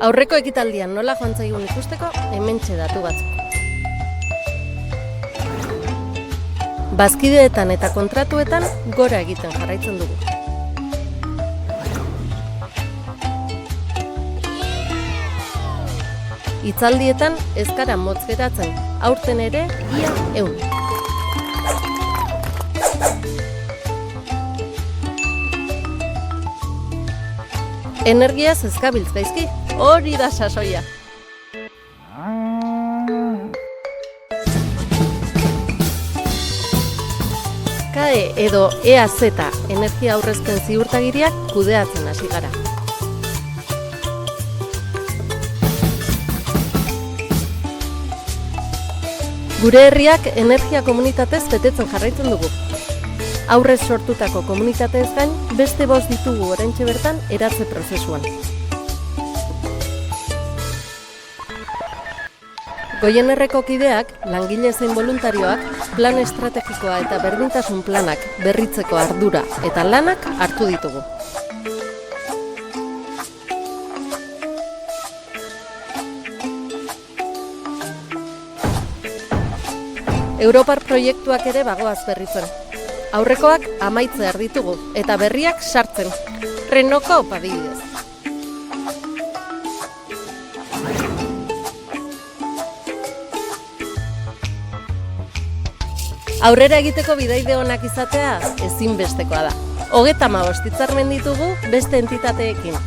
Aurreko ekitaldian nola joan zaigun ikusteko, hementxe datu batzuk. Bazkideetan eta kontratuetan gora egiten jarraitzen dugu. Hitzaldietan ez gara motz geratzen, aurten ere ia 100. Energiaz ez gabiltz gaizki, hori da sasoia. KAE edo EAZ energia aurrezpen ziurtagiriak kudeatzen hasi gara. Gure herriak energia komunitatez betetzen jarraitzen dugu. Aurrez sortutako komunitatez gain, beste 5 ditugu oraintxe bertan eratze prozesuan. Goienerreko kideak, langile zein boluntarioak, plan estrategikoa eta berdintasun planak berritzeko ardura eta lanak hartu ditugu. Europar proiektuak ere bagoaz berritzen. Aurrekoak amaitzear ditugu eta berriak sartzen. Renoko adibidez. Aurrera egiteko bidaide onak izatea ezinbestekoa da. 35 hitzarmen ditugu beste entitateekin.